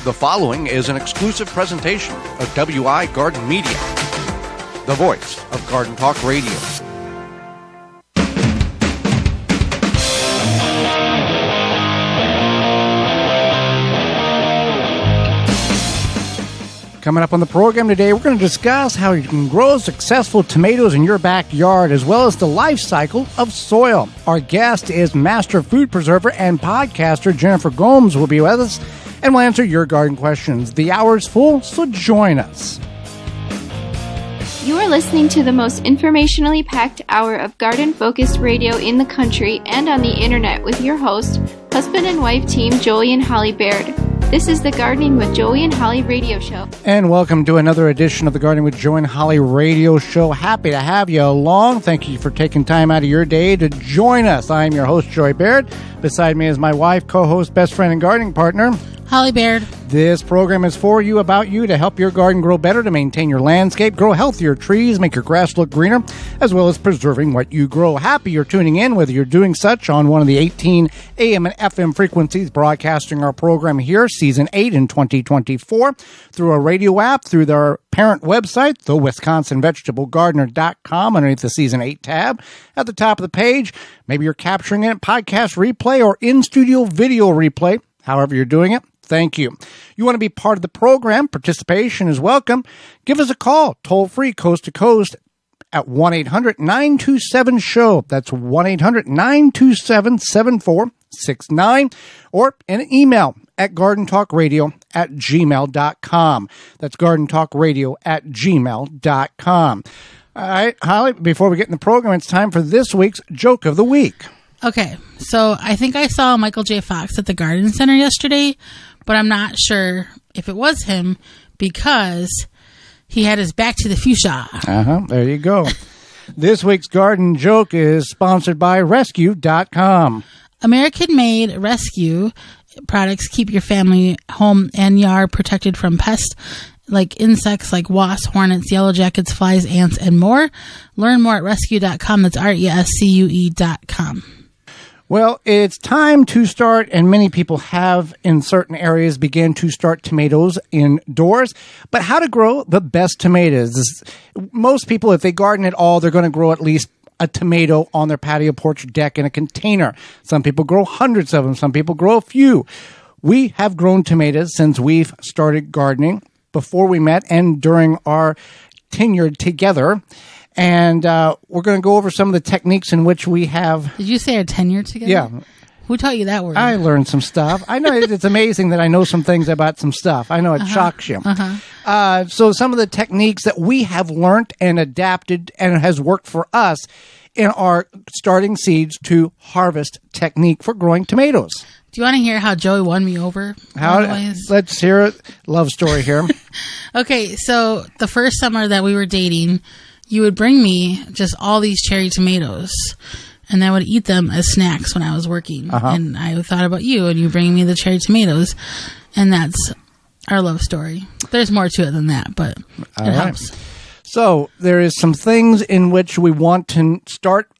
The following is an exclusive presentation of WI Garden Media, the voice of Garden Talk Radio. Coming up on the program today, we're going to discuss how you can grow successful tomatoes in your backyard, as well as the life cycle of soil. Our guest is master food preserver and podcaster Jennifer Gomes will be with us, and we'll answer your garden questions. The hour's full, so join us. You are listening to the most informationally packed hour of garden-focused radio in the country and on the internet with your host, husband and wife team Joey and Holly Baird. This is the Gardening with Joey and Holly radio show. And welcome to another edition of the Gardening with Joey and Holly radio show. Happy to have you along. Thank you for taking time out of your day to join us. I am your host, Joey Baird. Beside me is my wife, co-host, best friend, and gardening partner, Holly Baird. This program is for you, about you, to help your garden grow better, to maintain your landscape, grow healthier trees, make your grass look greener, as well as preserving what you grow. Happy you're tuning in, whether you're doing such on one of the 18 AM and FM frequencies broadcasting our program here, Season 8 in 2024, through a radio app, through their parent website, the WisconsinVegetableGardener.com, underneath the Season 8 tab. At the top of the page, maybe you're capturing it, podcast replay, or in-studio video replay. However you're doing it, thank you. You want to be part of the program? Participation is welcome. Give us a call, toll-free, coast-to-coast, at 1-800-927-SHOW. That's 1-800-927-7469. Or an email at gardentalkradio@gmail.com. That's gardentalkradio@gmail.com. All right, Holly, before we get in the program, it's time for this week's Joke of the Week. Okay, so I think I saw Michael J. Fox at the garden center yesterday, but I'm not sure if it was him because he had his back to the fuchsia. There you go. This week's garden joke is sponsored by Rescue.com. American-made Rescue products keep your family, home, and yard protected from pests like insects like wasps, hornets, yellow jackets, flies, ants, and more. Learn more at rescue.com. That's rescue.com. Well, it's time to start, and many people have in certain areas began to start tomatoes indoors. But how to grow the best tomatoes? Most people, if they garden at all, they're going to grow at least a tomato on their patio, porch, deck in a container. Some people grow hundreds of them. Some people grow a few. We have grown tomatoes since we've started gardening, before we met and during our tenure together. And we're going to go over some of the techniques in which we have... Did you say our tenure together? Yeah. Who taught you that word? I learned some stuff. I know it's amazing that I know some things about some stuff. I know it shocks you. So some of the techniques that we have learned and adapted and has worked for us in our starting seeds to harvest technique for growing tomatoes. Do you want to hear how Joey won me over? Let's hear it. Love story here. Okay, so the first summer that we were dating, you would bring me just all these cherry tomatoes, and I would eat them as snacks when I was working. And I thought about you, and you bring me the cherry tomatoes, and that's our love story. There's more to it than that, but it helps. So there is some things in which we want to start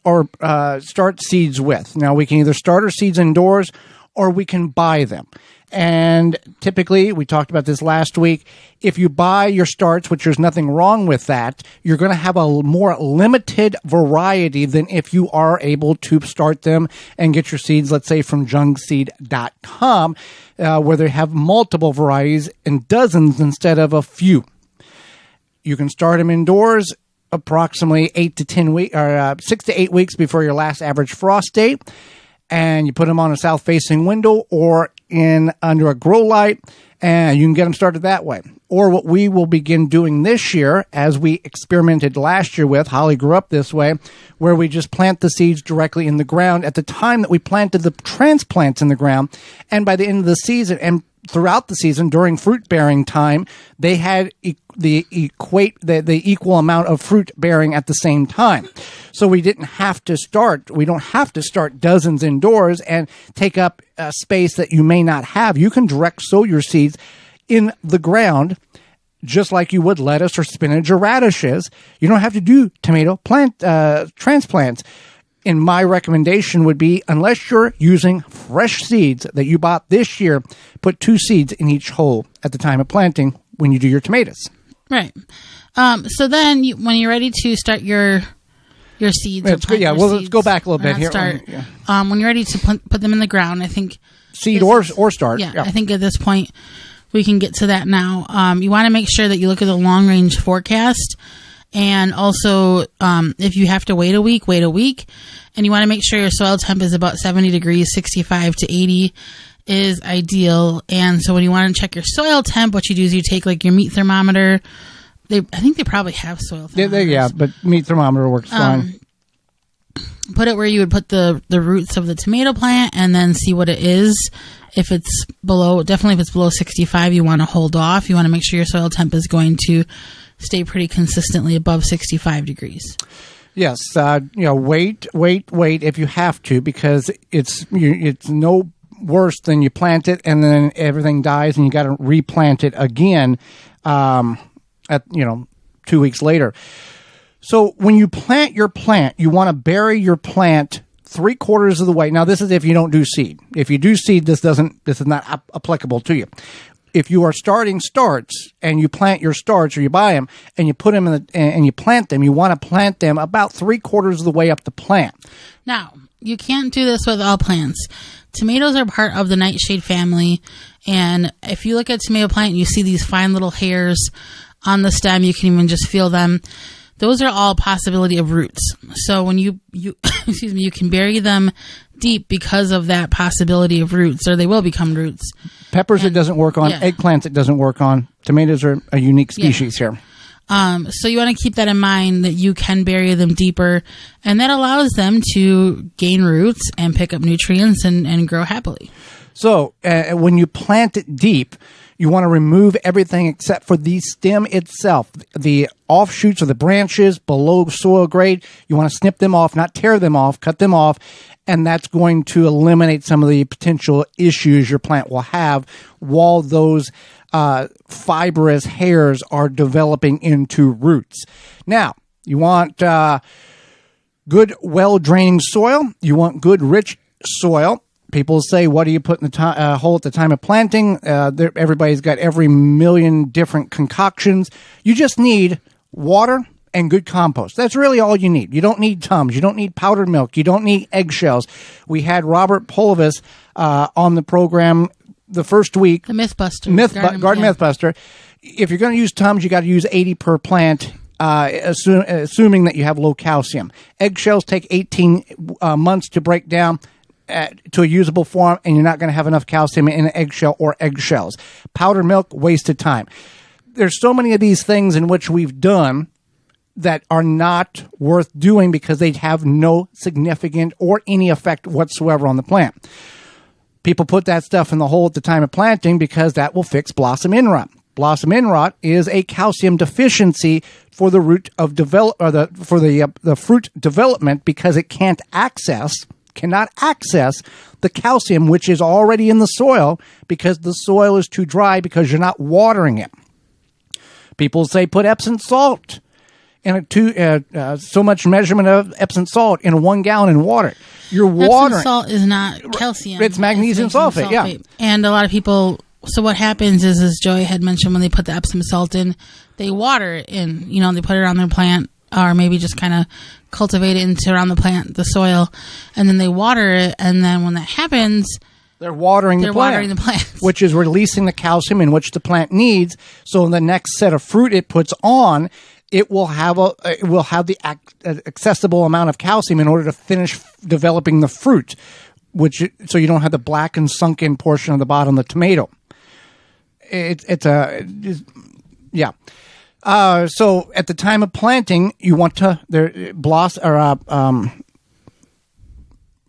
seeds with. Now, we can either start our seeds indoors or we can buy them. And typically, we talked about this last week, if you buy your starts, which there's nothing wrong with that, you're going to have a more limited variety than if you are able to start them and get your seeds, let's say, from jungseed.com, where they have multiple varieties and dozens instead of a few. You can start them indoors approximately 6 to 8 weeks before your last average frost date. And you put them on a south-facing window or under a grow light, and you can get them started that way. Or what we will begin doing this year, as we experimented last year with, Holly grew up this way, where we just plant the seeds directly in the ground at the time that we planted the transplants in the ground. And by the end of the season, and throughout the season, during fruit-bearing time, they had the equal amount of fruit bearing at the same time. So we don't have to start dozens indoors and take up a space that you may not have. You can direct sow your seeds in the ground just like you would lettuce or spinach or radishes. You don't have to do tomato plant transplants. And my recommendation would be, unless you're using fresh seeds that you bought this year, put 2 seeds in each hole at the time of planting when you do your tomatoes. Right. So then when you're ready to start your seeds. Let's go back a little bit here. When you're ready to put them in the ground, I think. Seed or start. Yeah, I think at this point we can get to that now. You want to make sure that you look at the long range forecast. And also, if you have to wait a week. And you want to make sure your soil temp is about 70 degrees, 65 to 80 is ideal. And so when you want to check your soil temp, what you do is you take like your meat thermometer. I think they probably have soil thermometers. Yeah, but meat thermometer works fine. Put it where you would put the roots of the tomato plant and then see what it is. If it's below 65, you want to hold off. You want to make sure your soil temp is going to stay pretty consistently above 65 degrees. Yes, wait if you have to, because it's no worse than you plant it and then everything dies and you got to replant it again 2 weeks later. So when you plant your plant, you want to bury your plant 3/4 of the way. Now, this is if you don't do seed. If you do seed, this is not applicable to you. If you are starting starts and you plant your starts or you buy them and you put them and you plant them, you want to plant them about 3/4 of the way up the plant. Now, you can't do this with all plants. Tomatoes are part of the nightshade family, and if you look at a tomato plant and you see these fine little hairs on the stem, you can even just feel them. Those are all possibility of roots. So when you you can bury them deep because of that possibility of roots, or they will become roots. Peppers it doesn't work on. Yeah. Eggplants it doesn't work on. Tomatoes are a unique species here. So you want to keep that in mind, that you can bury them deeper, and that allows them to gain roots and pick up nutrients and grow happily. So when you plant it deep, you want to remove everything except for the stem itself. The offshoots or the branches below soil grade, you want to snip them off, not tear them off, cut them off, and that's going to eliminate some of the potential issues your plant will have while those fibrous hairs are developing into roots. Now, you want good, well-draining soil. You want good, rich soil. People say, what do you put in the hole at the time of planting? Everybody's got every million different concoctions. You just need water and good compost. That's really all you need. You don't need Tums. You don't need powdered milk. You don't need eggshells. We had Robert Polovis on the program the first week. The Mythbuster. Garden Mythbuster. If you're going to use Tums, you got to use 80 per plant, assuming that you have low calcium. Eggshells take 18 months to break down to a usable form, and you're not going to have enough calcium in an eggshell or eggshells. Powdered milk, wasted time. There's so many of these things in which we've done that are not worth doing because they have no significant or any effect whatsoever on the plant. People put that stuff in the hole at the time of planting because that will fix blossom end rot. Blossom end rot is a calcium deficiency for the root of the fruit development, because it cannot access the calcium which is already in the soil because the soil is too dry because you're not watering it. People say put Epsom salt in so much measurement of Epsom salt in 1 gallon in water. You're watering. Epsom salt is not calcium. It's magnesium sulfate. Yeah. And a lot of people. So what happens is, as Joey had mentioned, when they put the Epsom salt in, they water it in. They put it on their plant, or maybe just kind of cultivate it into around the plant, the soil, and then they water it. And then when that happens, they're watering the plant, which is releasing the calcium in which the plant needs. So in the next set of fruit it puts on, it will have the accessible amount of calcium in order to finish developing the fruit, so you don't have the black and sunken portion of the bottom of the tomato. So at the time of planting, you want to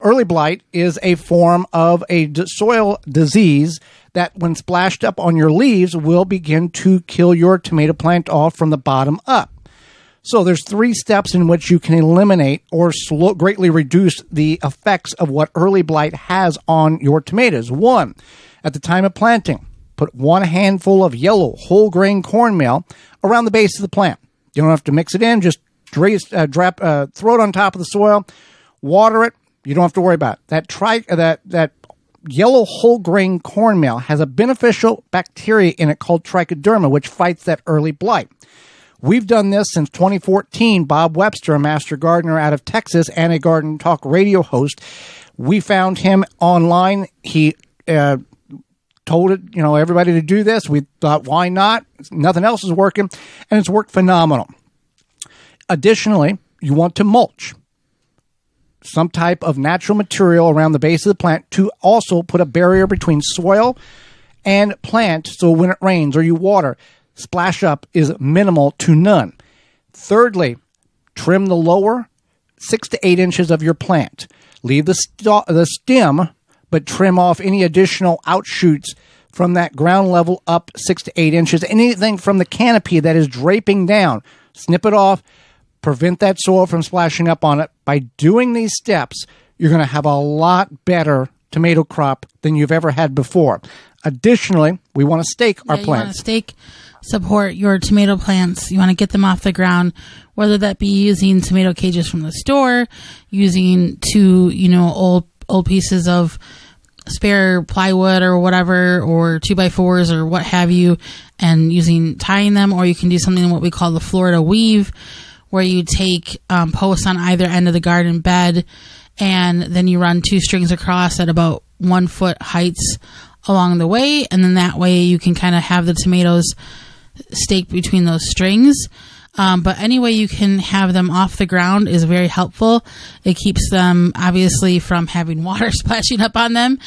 early blight is a form of a soil disease that, when splashed up on your leaves, will begin to kill your tomato plant off from the bottom up. So there's 3 steps in which you can eliminate or greatly reduce the effects of what early blight has on your tomatoes. 1, at the time of planting, put 1 handful of yellow whole grain cornmeal around the base of the plant. You don't have to mix it in, just throw it on top of the soil. Water it. You don't have to worry about it. That yellow whole grain cornmeal has a beneficial bacteria in it called trichoderma, which fights that early blight. We've done this since 2014. Bob Webster, a master gardener out of Texas and a Garden Talk radio host, we found him online. He told everybody to do this. We thought, why not? Nothing else is working, and it's worked phenomenal. Additionally, you want to mulch some type of natural material around the base of the plant to also put a barrier between soil and plant, so when it rains or you water, splash up is minimal to none. Thirdly, trim the lower 6 to 8 inches of your plant. Leave the stem, but trim off any additional outshoots from that ground level up 6 to 8 inches. Anything from the canopy that is draping down, snip it off. Prevent that soil from splashing up on it. By doing these steps, you're going to have a lot better tomato crop than you've ever had before. Additionally, we want to stake our plants. You want to stake, support your tomato plants. You want to get them off the ground, whether that be using tomato cages from the store, using two, old pieces of spare plywood or whatever, or 2x4s or what have you, and tying them, or you can do something what we call the Florida weave, where you take posts on either end of the garden bed, and then you run 2 strings across at about 1 foot heights along the way, and then that way you can kind of have the tomatoes staked between those strings. But any way you can have them off the ground is very helpful. It keeps them obviously from having water splashing up on them.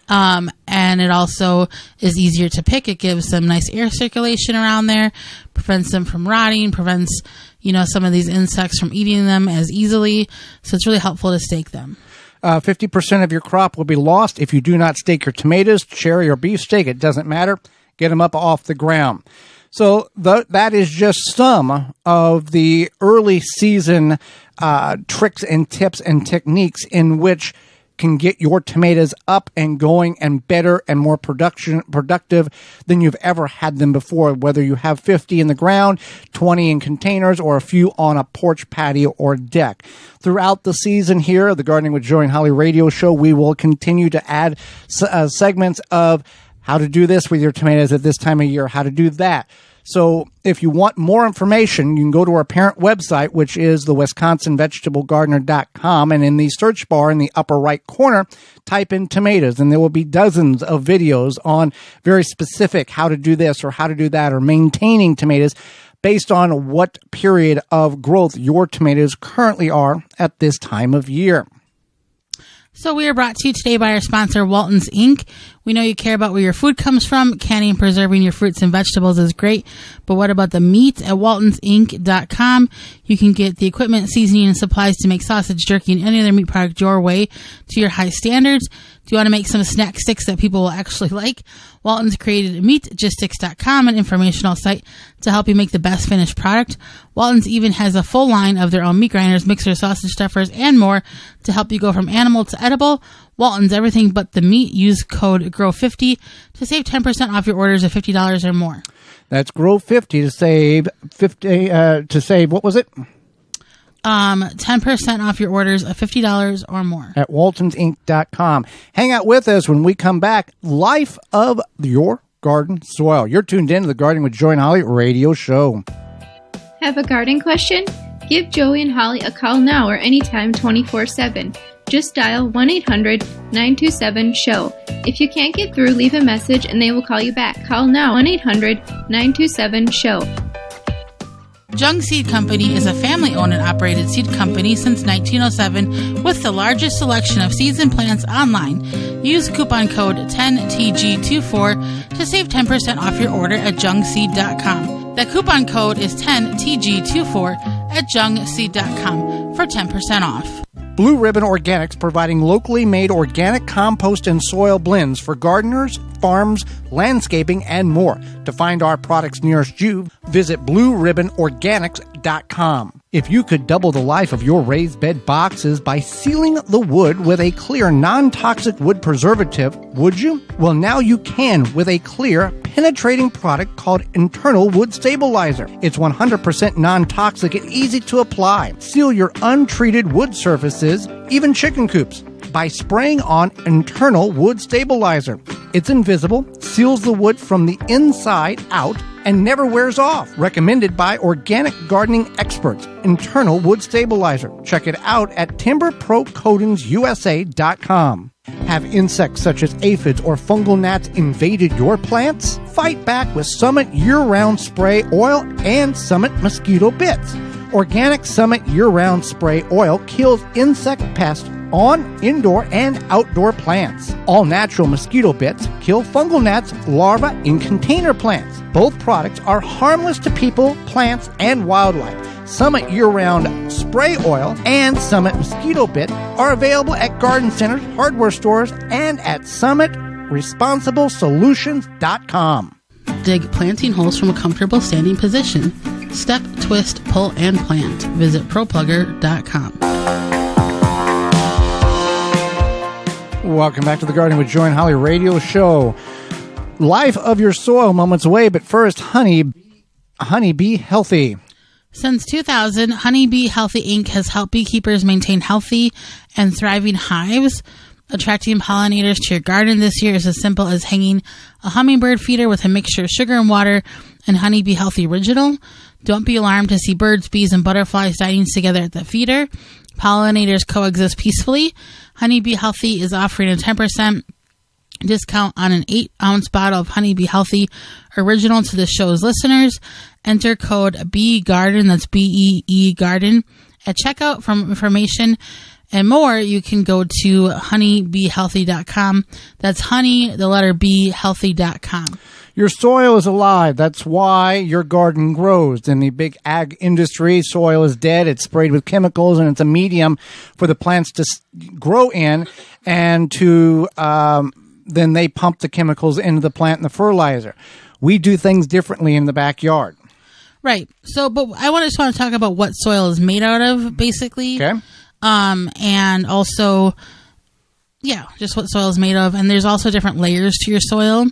And it also is easier to pick. It gives them nice air circulation around there, prevents them from rotting, prevents, some of these insects from eating them as easily. So it's really helpful to stake them. 50% of your crop will be lost if you do not stake your tomatoes, cherry, or beefsteak. It doesn't matter. Get them up off the ground. So that is just some of the early season tricks and tips and techniques in which can get your tomatoes up and going and better and more productive than you've ever had them before, whether you have 50 in the ground, 20 in containers, or a few on a porch, patio, or deck. Throughout the season here, the Gardening with Joey and Holly radio show, we will continue to add segments of how to do this with your tomatoes at this time of year, how to do that. So if you want more information, you can go to our parent website, which is the WisconsinVegetableGardener.com, and in the search bar in the upper right corner, type in tomatoes, and there will be dozens of videos on very specific how to do this or how to do that, or maintaining tomatoes based on what period of growth your tomatoes currently are at this time of year. So we are brought to you today by our sponsor, Walton's Inc. We know you care about where your food comes from. Canning and preserving your fruits and vegetables is great, but what about the meat? At waltonsinc.com, you can get the equipment, seasoning, and supplies to make sausage, jerky, and any other meat product your way to your high standards. Do you want to make some snack sticks that people will actually like? Walton's created meatgistics.com, an informational site to help you make the best finished product. Walton's even has a full line of their own meat grinders, mixers, sausage stuffers, and more to help you go from animal to edible. Walton's, everything but the meat. Use code GROW50 to save 10% off your orders of $50 or more. That's GROW50 to save 50 what was it? 10% off your orders of $50 or more. At waltonsinc.com. Hang out with us when we come back. Life of your garden soil. You're tuned in to the Gardening with Joey and Holly radio show. Have a garden question? Give Joey and Holly a call now or anytime 24/7. Just dial 1-800-927-SHOW. If you can't get through, leave a message and they will call you back. Call now, 1-800-927-SHOW. Jung Seed Company is a family-owned and operated seed company since 1907 with the largest selection of seeds and plants online. Use coupon code 10TG24 to save 10% off your order at jungseed.com. The coupon code is 10TG24 at jungseed.com for 10% off. Blue Ribbon Organics, providing locally made organic compost and soil blends for gardeners, farms, landscaping, and more. To find our products nearest you, visit blueribbonorganics.com. If you could double the life of your raised bed boxes by sealing the wood with a clear, non-toxic wood preservative, would you? Well, now you can with a clear, penetrating product called Internal Wood Stabilizer. It's 100% non-toxic and easy to apply. Seal your untreated wood surfaces even chicken coops, by spraying on internal wood stabilizer. It's invisible, seals the wood from the inside out, and never wears off. Recommended by organic gardening experts. Internal wood stabilizer. Check it out at timberprocoatingsusa.com. Have insects such as aphids or fungal gnats invaded your plants? Fight back with Summit year-round spray oil and Summit mosquito bits. Organic Summit year-round spray oil kills insect pests on indoor and outdoor plants. All natural mosquito bits kill fungal gnats larvae in container plants. Both products are harmless to people, plants, and wildlife. Summit year-round spray oil and Summit mosquito bit are available at garden centers, hardware stores, and at summitresponsiblesolutions.com. Dig planting holes from a comfortable standing position. Step, twist, pull, and plant. Visit ProPlugger.com. Welcome back to the Gardening with Joy and Holly radio show. Life of your soil moments away, but first, Honey Bee Healthy. Since 2000, Honey Bee Healthy Inc. has helped beekeepers maintain healthy and thriving hives. Attracting pollinators to your garden this year is as simple as hanging a hummingbird feeder with a mixture of sugar and water and Honey Bee Healthy Original. Don't be alarmed to see birds, bees, and butterflies dining together at the feeder. Pollinators coexist peacefully. Honey Bee Healthy is offering a 10% discount on an 8-ounce bottle of Honey Bee Healthy Original to the show's listeners. Enter code BEEGARDEN, that's BEE Garden, at checkout. For information and more, you can go to honeybeehealthy.com. That's honey, the letter B, healthy.com. Your soil is alive. That's why your garden grows. In the big ag industry, soil is dead. It's sprayed with chemicals, and it's a medium for the plants to grow in, and to then they pump the chemicals into the plant and the fertilizer. We do things differently in the backyard. Right. So, but I just want to talk about what soil is made out of, basically. Okay. And also, yeah, just what soil is made of. And there's also different layers to your soil.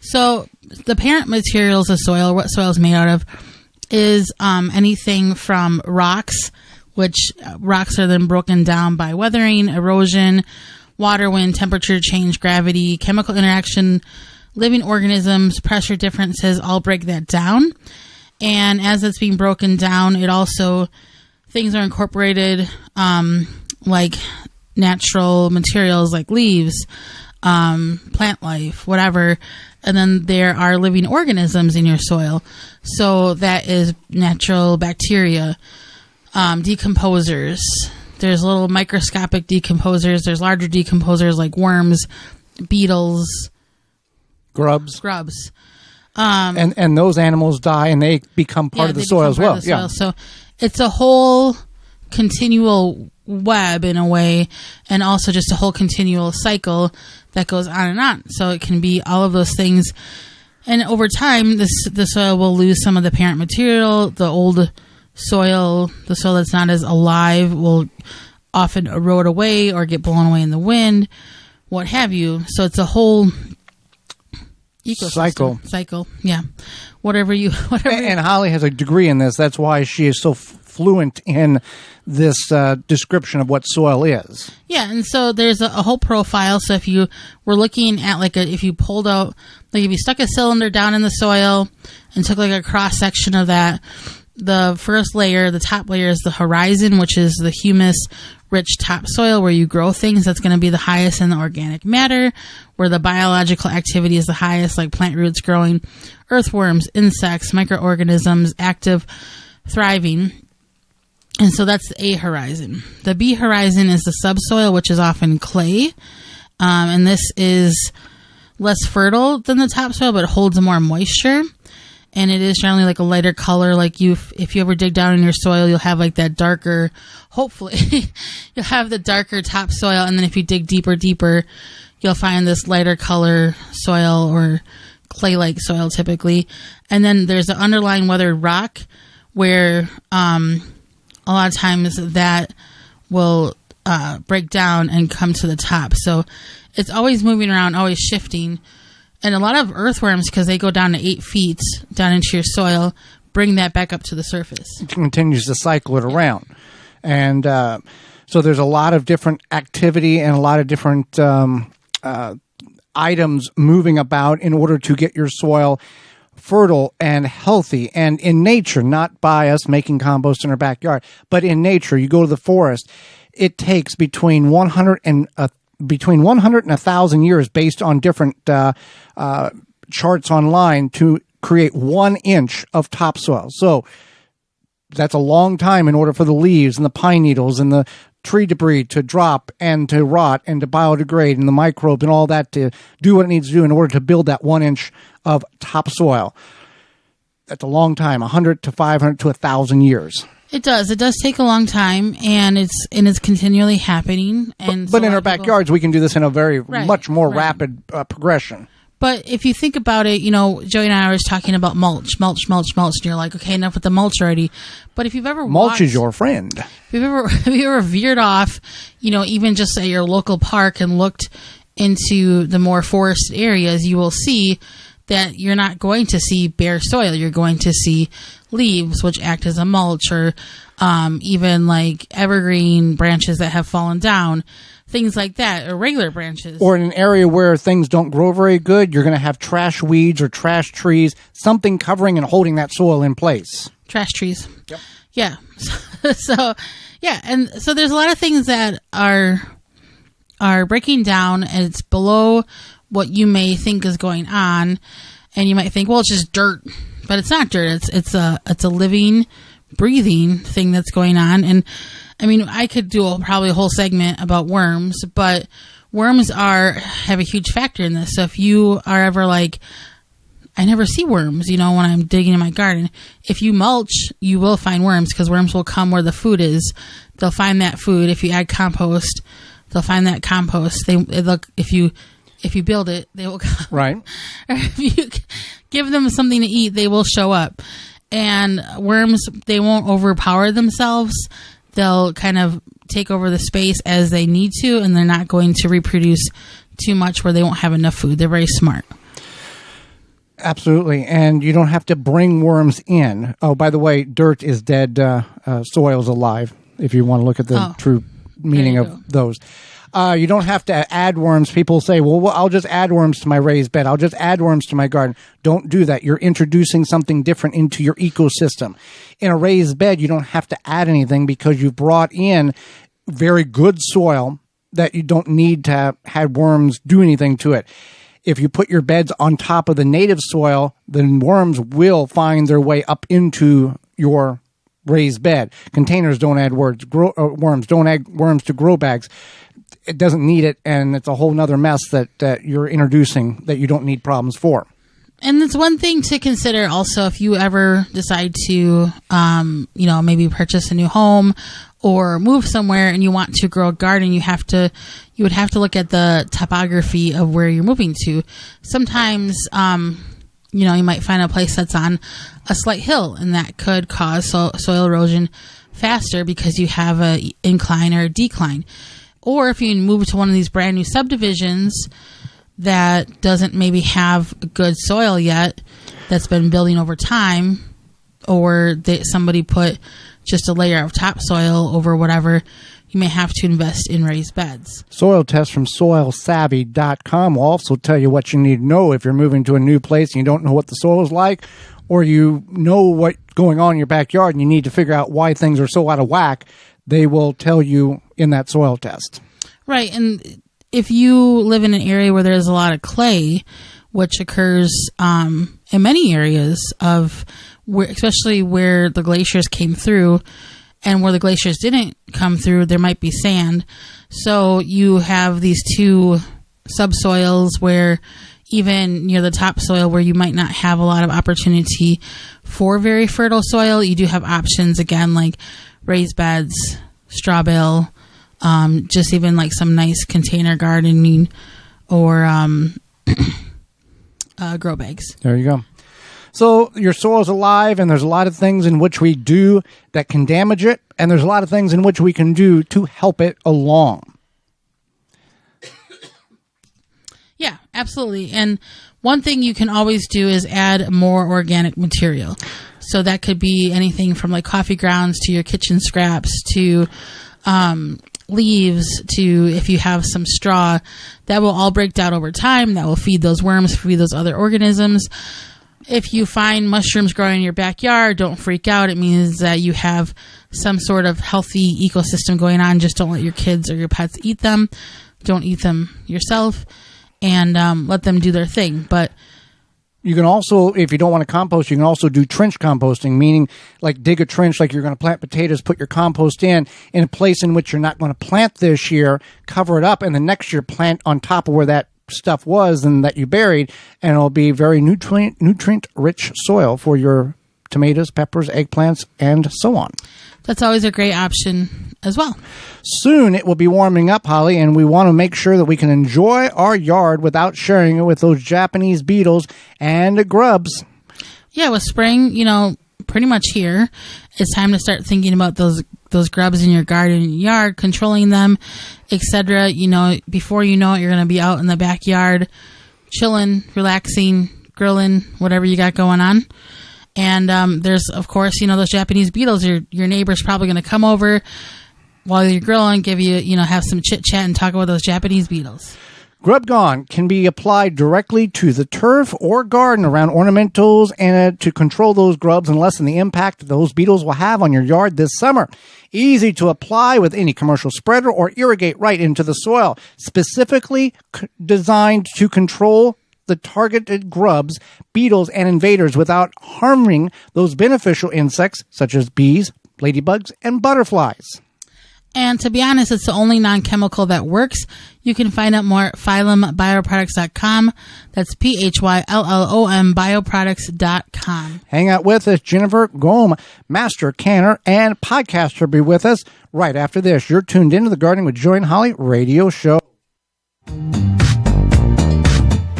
So the parent materials of soil, what soil is made out of, is anything from rocks, which rocks are then broken down by weathering, erosion, water, wind, temperature change, gravity, chemical interaction, living organisms, pressure differences, all break that down. And as it's being broken down, it also, things are incorporated, like natural materials like leaves, plant life, whatever. And then there are living organisms in your soil. So that is natural bacteria, decomposers. There's little microscopic decomposers. There's larger decomposers like worms, beetles, grubs. And those animals die and they become part of the soil as well. Yeah. So it's a whole continual web in a way, and also just a whole continual cycle that goes on and on. So it can be all of those things. And over time, the soil will lose some of the parent material. The old soil, the soil that's not as alive, will often erode away or get blown away in the wind, what have you. So it's a whole ecosystem. Cycle. Yeah. Whatever. And Holly has a degree in this. That's why she is so fluent in this description of what soil is. Yeah. And so there's a whole profile. So if you were looking at if you pulled out, like if you stuck a cylinder down in the soil and took like a cross section of that, the first layer, the top layer, is the horizon, which is the humus-rich topsoil where you grow things. That's going to be the highest in the organic matter, where the biological activity is the highest, like plant roots growing, earthworms, insects, microorganisms, active, thriving. And so that's the A horizon. The B horizon is the subsoil, which is often clay. And this is less fertile than the topsoil, but it holds more moisture. And it is generally like a lighter color. Like if you ever dig down in your soil, you'll have like that darker, hopefully, you'll have the darker topsoil. And then if you dig deeper, you'll find this lighter color soil or clay-like soil typically. And then there's an underlying weathered rock where a lot of times that will break down and come to the top. So it's always moving around, always shifting. And a lot of earthworms, because they go down to 8 feet down into your soil, bring that back up to the surface. It continues to cycle it around. And So there's a lot of different activity and a lot of different items moving about in order to get your soil fertile and healthy. And in nature, not by us making compost in our backyard, but in nature, you go to the forest, it takes between 100 and 1,000 years based on different charts online to create 1 inch of topsoil. So that's a long time in order for the leaves and the pine needles and the tree debris to drop and to rot and to biodegrade and the microbes and all that to do what it needs to do in order to build that 1 inch of topsoil. That's a long time, 100 to 500 to 1,000 years. It does. It does take a long time, and it's continually happening. And but in our backyards, we can do this in a very much more rapid progression. But if you think about it, Joey and I were talking about mulch, and you're like, okay, enough with the mulch already. But if you've ever mulch is your friend. If you ever veered off, even just at your local park and looked into the more forested areas, you will see that you're not going to see bare soil. You're going to see leaves, which act as a mulch, or even like evergreen branches that have fallen down. Things like that, or regular branches. Or in an area where things don't grow very good, you're going to have trash weeds or trash trees, something covering and holding that soil in place. Trash trees. Yep. Yeah. And so there's a lot of things that are breaking down, and it's below what you may think is going on, and you might think, well, it's just dirt, but it's not dirt. It's a living, breathing thing that's going on. And I mean, I could do probably a whole segment about worms, but worms have a huge factor in this. So if you are ever like, I never see worms, when I'm digging in my garden, if you mulch, you will find worms, because worms will come where the food is. They'll find that food. If you add compost, they'll find that compost. If you build it, they will come. Right. Or if you give them something to eat, they will show up. And worms, they won't overpower themselves. They'll kind of take over the space as they need to, and they're not going to reproduce too much where they won't have enough food. They're very smart. Absolutely. And you don't have to bring worms in. Oh, by the way, dirt is dead. Soil is alive, if you want to look at the true meaning of those. You don't have to add worms. People say, well, I'll just add worms to my raised bed. I'll just add worms to my garden. Don't do that. You're introducing something different into your ecosystem. In a raised bed, you don't have to add anything because you've brought in very good soil that you don't need to have worms do anything to it. If you put your beds on top of the native soil, then worms will find their way up into your raised bed. Containers don't add worms. Don't add worms to grow bags. It doesn't need it, and it's a whole nother mess that you're introducing that you don't need problems for. And it's one thing to consider also if you ever decide to, maybe purchase a new home or move somewhere and you want to grow a garden, you would have to look at the topography of where you're moving to. Sometimes, you might find a place that's on a slight hill, and that could cause soil erosion faster because you have an incline or a decline. Or if you move to one of these brand new subdivisions that doesn't maybe have good soil yet, that's been building over time, or somebody put just a layer of topsoil over whatever, you may have to invest in raised beds. Soil test from soilsavvy.com will also tell you what you need to know if you're moving to a new place and you don't know what the soil is like, or you know what's going on in your backyard and you need to figure out why things are so out of whack. They will tell you in that soil test. Right. And if you live in an area where there's a lot of clay, which occurs in many areas especially where the glaciers came through, and where the glaciers didn't come through, there might be sand. So you have these two subsoils where even near the topsoil where you might not have a lot of opportunity for very fertile soil, you do have options, again, like raised beds, straw bale, just even like some nice container gardening, or grow bags. There you go. So your soil is alive, and there's a lot of things in which we do that can damage it, and there's a lot of things in which we can do to help it along. Yeah, absolutely. And one thing you can always do is add more organic material. So that could be anything from like coffee grounds to your kitchen scraps to leaves to if you have some straw, that will all break down over time. That will feed those worms, feed those other organisms. If you find mushrooms growing in your backyard, don't freak out. It means that you have some sort of healthy ecosystem going on. Just don't let your kids or your pets eat them. Don't eat them yourself, and let them do their thing. But you can also, if you don't want to compost, you can also do trench composting, meaning like dig a trench like you're going to plant potatoes, put your compost in a place in which you're not going to plant this year, cover it up, and the next year plant on top of where that stuff was and that you buried, and it'll be very nutrient-rich soil for your tomatoes, peppers, eggplants, and so on. That's always a great option as well. Soon it will be warming up, Holly, and we want to make sure that we can enjoy our yard without sharing it with those Japanese beetles and grubs. Yeah, with spring, pretty much here, it's time to start thinking about those grubs in your garden and yard, controlling them, etc. Before you know it, you're going to be out in the backyard, chilling, relaxing, grilling, whatever you got going on. And there's, of course, those Japanese beetles. Your neighbor's probably going to come over while you're grilling, give you, have some chit chat and talk about those Japanese beetles. Grub Gone can be applied directly to the turf or garden around ornamentals and to control those grubs and lessen the impact those beetles will have on your yard this summer. Easy to apply with any commercial spreader or irrigate right into the soil. Specifically designed to control the targeted grubs, beetles, and invaders without harming those beneficial insects such as bees, ladybugs, and butterflies. And to be honest, it's the only non-chemical that works. You can find out more at phyllumbioproducts.com. That's PHYLLOM bioproducts.com. Hang out with us. Jennifer Gomes, master canner and podcaster, will be with us right after this. You're tuned into the Gardening with Joy and Holly radio show.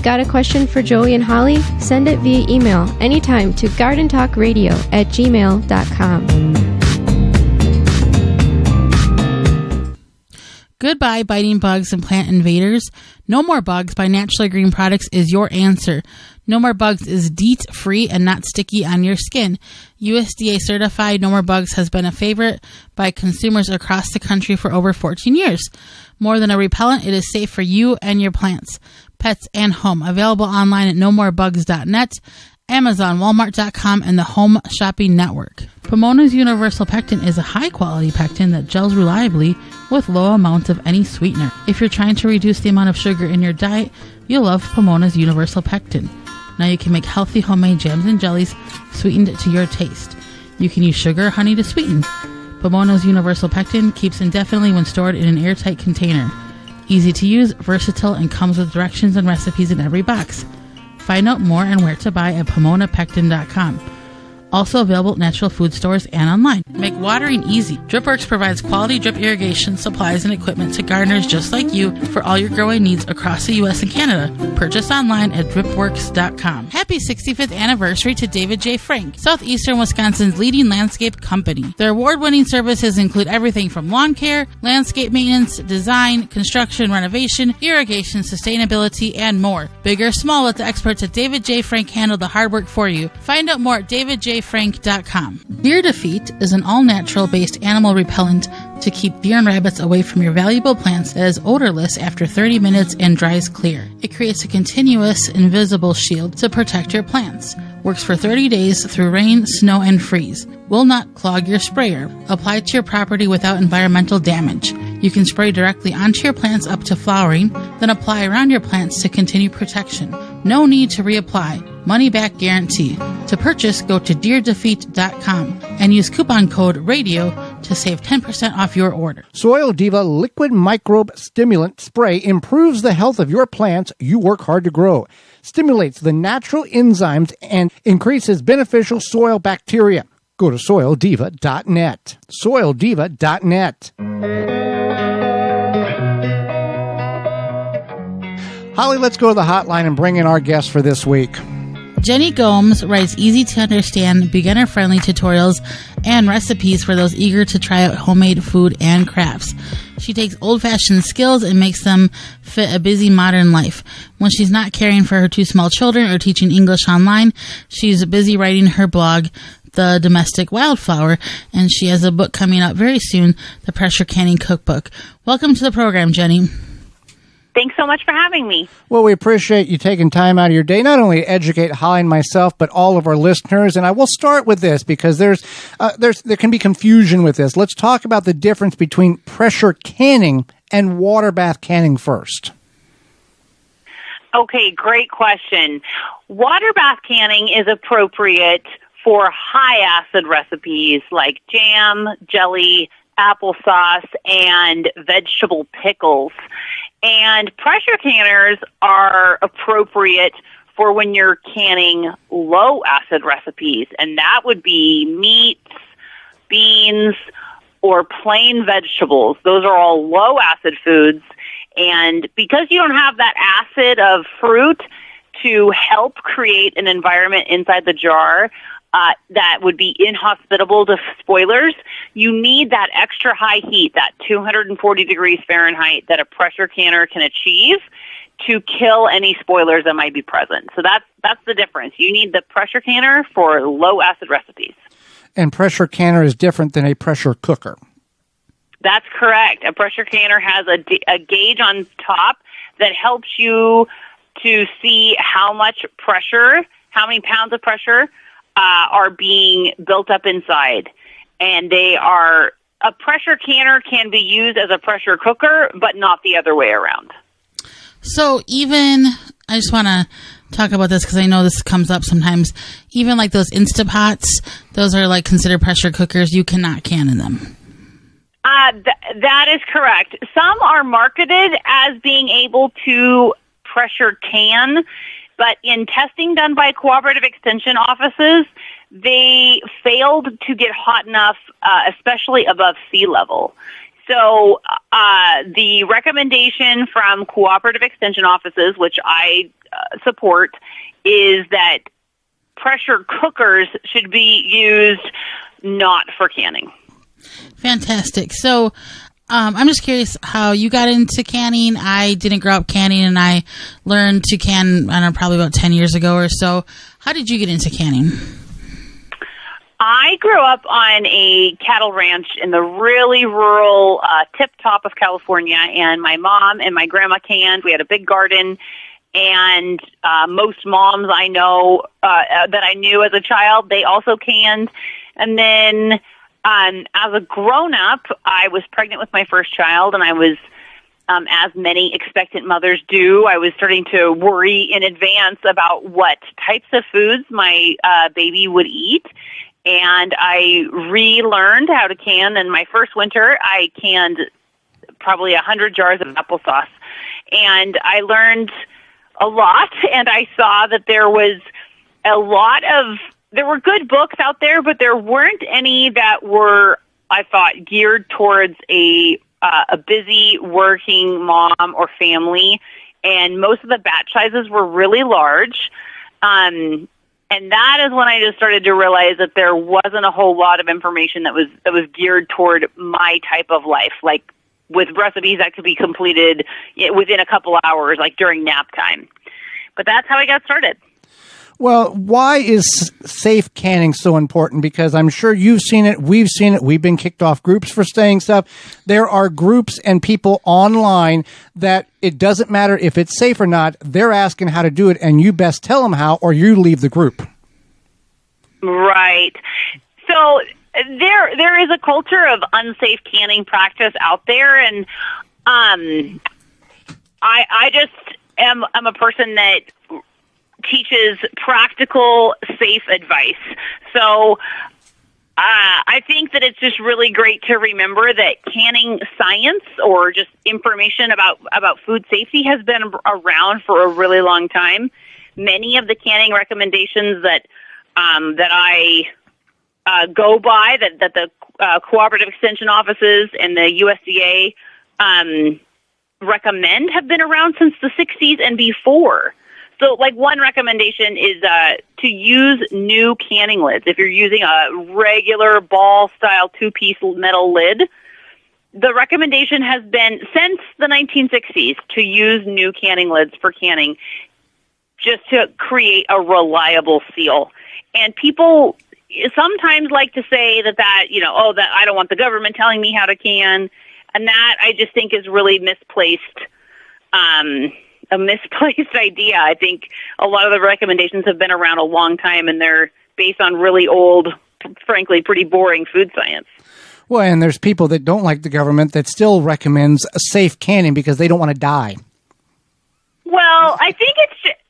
Got a question for Joey and Holly? Send it via email anytime to gardentalkradio@gmail.com. Goodbye, biting bugs and plant invaders. No More Bugs by Naturally Green Products is your answer. No More Bugs is DEET-free and not sticky on your skin. USDA certified, No More Bugs has been a favorite by consumers across the country for over 14 years. More than a repellent, it is safe for you and your plants, pets, and home. Available online at nomorebugs.net, Amazon, Walmart.com, and the Home Shopping Network. Pomona's Universal Pectin is a high-quality pectin that gels reliably with low amounts of any sweetener. If you're trying to reduce the amount of sugar in your diet, you'll love Pomona's Universal Pectin. Now you can make healthy homemade jams and jellies sweetened to your taste. You can use sugar or honey to sweeten. Pomona's Universal Pectin keeps indefinitely when stored in an airtight container. Easy to use, versatile, and comes with directions and recipes in every box. Find out more and where to buy at PomonaPectin.com. Also available at natural food stores and online. Make watering easy. DripWorks provides quality drip irrigation supplies and equipment to gardeners just like you for all your growing needs across the U.S. and Canada. Purchase online at dripworks.com. Happy 65th anniversary to David J. Frank, Southeastern Wisconsin's leading landscape company. Their award-winning services include everything from lawn care, landscape maintenance, design, construction, renovation, irrigation, sustainability, and more. Big or small, let the experts at David J. Frank handle the hard work for you. Find out more at davidjfrank.com. Deer Defeat is an all-natural based animal repellent to keep deer and rabbits away from your valuable plants that is odorless after 30 minutes and dries clear. It creates a continuous, invisible shield to protect your plants. Works for 30 days through rain, snow, and freeze. Will not clog your sprayer. Apply to your property without environmental damage. You can spray directly onto your plants up to flowering, then apply around your plants to continue protection. No need to reapply. Money back guarantee. To purchase, go to deerdefeat.com and use coupon code RADIO to save 10% off your order. Soil Diva Liquid Microbe Stimulant Spray improves the health of your plants you work hard to grow, stimulates the natural enzymes, and increases beneficial soil bacteria. Go to soildiva.net. Soildiva.net. Holly, let's go to the hotline and bring in our guest for this week. Jenny Gomes writes easy-to-understand, beginner-friendly tutorials and recipes for those eager to try out homemade food and crafts. She takes old-fashioned skills and makes them fit a busy modern life. When she's not caring for her two small children or teaching English online, she's busy writing her blog, the domestic wildflower, and she has a book coming out very soon, the Pressure Canning Cookbook. Welcome to the program, Jenny. Thanks so much for having me. Well, we appreciate you taking time out of your day, not only to educate Holly and myself, but all of our listeners. And I will start with this because there can be confusion with this. Let's talk about the difference between pressure canning and water bath canning first. Okay, great question. Water bath canning is appropriate for high acid recipes like jam, jelly, applesauce, and vegetable pickles. And pressure canners are appropriate for when you're canning low acid recipes, and that would be meats, beans, or plain vegetables. Those are all low acid foods. And because you don't have that acid of fruit to help create an environment inside the jar that would be inhospitable to spoilers, you need that extra high heat, that 240 degrees Fahrenheit that a pressure canner can achieve to kill any spoilers that might be present. So that's the difference. You need the pressure canner for low acid recipes. And pressure canner is different than a pressure cooker. That's correct. A pressure canner has a gauge on top that helps you to see how much pressure, how many pounds of pressure are being built up inside. And a pressure canner can be used as a pressure cooker, but not the other way around. So I just want to talk about this because I know this comes up sometimes. Even like those Instapots, those are like considered pressure cookers. You cannot can in them. That is correct. Some are marketed as being able to pressure can, but in testing done by cooperative extension offices, they failed to get hot enough, especially above sea level. So the recommendation from cooperative extension offices, which I support, is that pressure cookers should be used not for canning. Fantastic. So I'm just curious how you got into canning. I didn't grow up canning, and I learned to can, I don't know, probably about 10 years ago or so. How did you get into canning? I grew up on a cattle ranch in the really rural tip-top of California, and my mom and my grandma canned. We had a big garden, and most moms I know that I knew as a child, they also canned. And then as a grown-up, I was pregnant with my first child, and I was, as many expectant mothers do, I was starting to worry in advance about what types of foods my baby would eat. And I relearned how to can. In my first winter, I canned probably 100 jars of applesauce. And I learned a lot, and I saw that there were good books out there, but there weren't any that were, I thought, geared towards a busy working mom or family. And most of the batch sizes were really large. And that is when I just started to realize that there wasn't a whole lot of information that was geared toward my type of life, like with recipes that could be completed within a couple hours, like during nap time. But that's how I got started. Well, why is safe canning so important? Because I'm sure you've seen it, we've seen it, we've been kicked off groups for saying stuff. There are groups and people online that it doesn't matter if it's safe or not, they're asking how to do it, and you best tell them how, or you leave the group. Right. So there is a culture of unsafe canning practice out there, and I just am a person that teaches practical, safe advice. So I think that it's just really great to remember that canning science or just information about food safety has been around for a really long time. Many of the canning recommendations that I go by, that the cooperative extension offices and the USDA recommend, have been around since the 60s and before. So, like, one recommendation is to use new canning lids. If you're using a regular ball-style two-piece metal lid, the recommendation has been, since the 1960s, to use new canning lids for canning, just to create a reliable seal. And people sometimes like to say that, that I don't want the government telling me how to can. And that I just think is really misplaced, a misplaced idea. I think a lot of the recommendations have been around a long time, and they're based on really old, frankly, pretty boring food science. Well, and there's people that don't like the government that still recommends a safe canning because they don't want to die. Well, I think